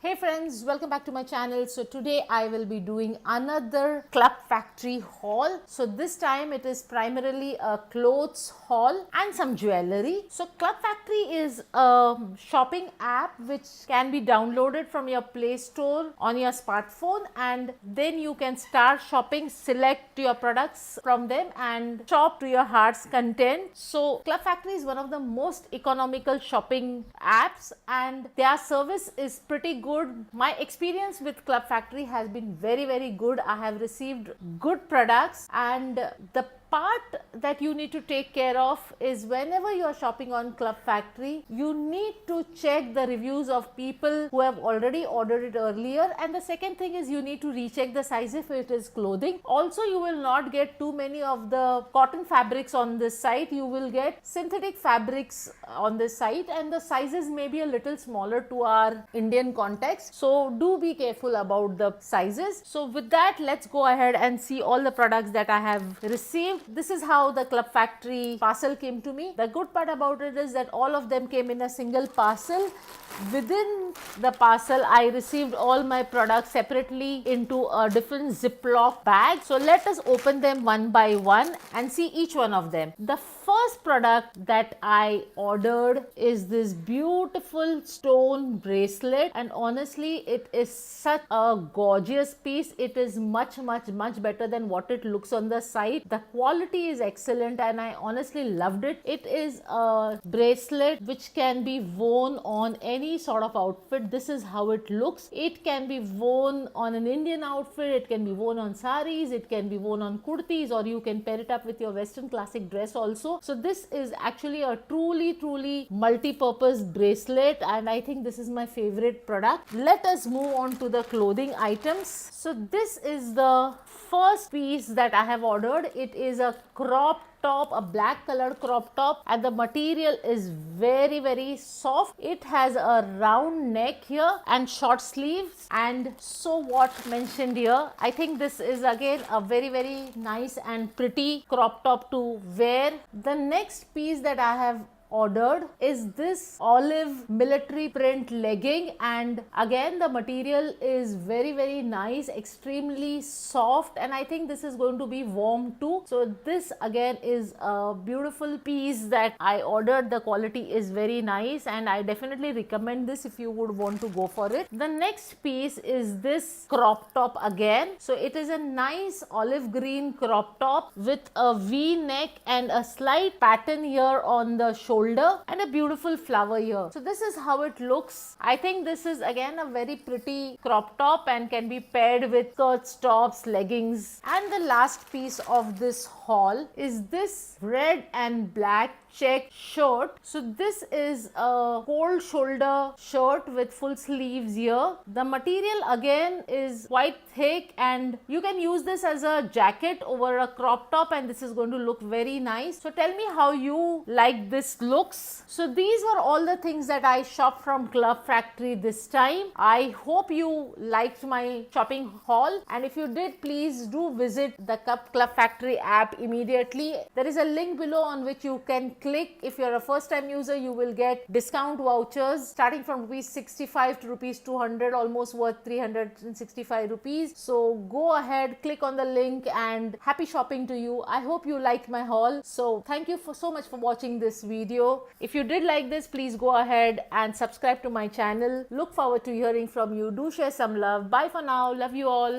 Hey friends, welcome back to my channel. So today I will be doing another Club Factory haul. So this time it is primarily a clothes haul and some jewelry. So Club Factory is a shopping app which can be downloaded from your Playstore on your smartphone, and then you can start shopping, select your products from them and shop to your heart's content. So Club Factory is one of the most economical shopping apps and their service is pretty good. My experience with Club Factory has been very good. I have received good products, and the part that you need to take care of is whenever you are shopping on Club Factory, you need to check the reviews of people who have already ordered it earlier, and the second thing is you need to recheck the size if it is clothing. Also, you will not get too many of the cotton fabrics on this site. You will get synthetic fabrics on this site, and the sizes may be a little smaller to our Indian context, so do be careful about the sizes. So with that, let's go ahead and see all the products that I have received. This is how the Club Factory parcel came to me. The good part about it is that all of them came in a single parcel. Within the parcel, I received all my products separately into a different Ziploc bag. So let us open them one by one and see each one of them. The first product that I ordered is this beautiful stone bracelet, and honestly it is such a gorgeous piece. It is much better than what it looks on the site. The quality is excellent and I honestly loved it. It is a bracelet which can be worn on any sort of outfit. This is how it looks. It can be worn on an Indian outfit, it can be worn on saris, it can be worn on kurtis, or you can pair it up with your western classic dress also. So this is actually a truly multi-purpose bracelet, and I think this is my favorite product. Let us move on to the clothing items. So this is the first piece that I have ordered. It is a crop top, a black color crop top, and the material is very soft. It has a round neck here and short sleeves, and so what mentioned here, I think this is again a very nice and pretty crop top to wear. The next piece that I have ordered is this olive military print legging, and again the material is very nice, extremely soft, and I think this is going to be warm too. So this again is a beautiful piece that I ordered. The quality is very nice and I definitely recommend this if you would want to go for it. The next piece is this crop top again. So it is a nice olive green crop top with a V neck and a slight pattern here on the shoulder and a beautiful flower here. So this is how it looks. I think this is again a very pretty crop top and can be paired with skirts, tops, leggings. And the last piece of this haul is this red and black check shirt. So this is a cold shoulder shirt with full sleeves here. The material again is quite thick and you can use this as a jacket over a crop top, and this is going to look very nice. So tell me how you like this looks. So these were all the things that I shopped from Club Factory this time. I hope you liked my shopping haul, and if you did, please do visit the Club Factory app immediately. There is a link below on which you can click. If you're a first time user, you will get discount vouchers starting from rupees 65 to rupees 200, almost worth 365 rupees. So go ahead, click on the link, and happy shopping to you. I hope you liked my haul. So thank you so much for watching this video. If you did like this, please go ahead and subscribe to my channel. Look forward to hearing from you. Do share some love. Bye for now. Love you all.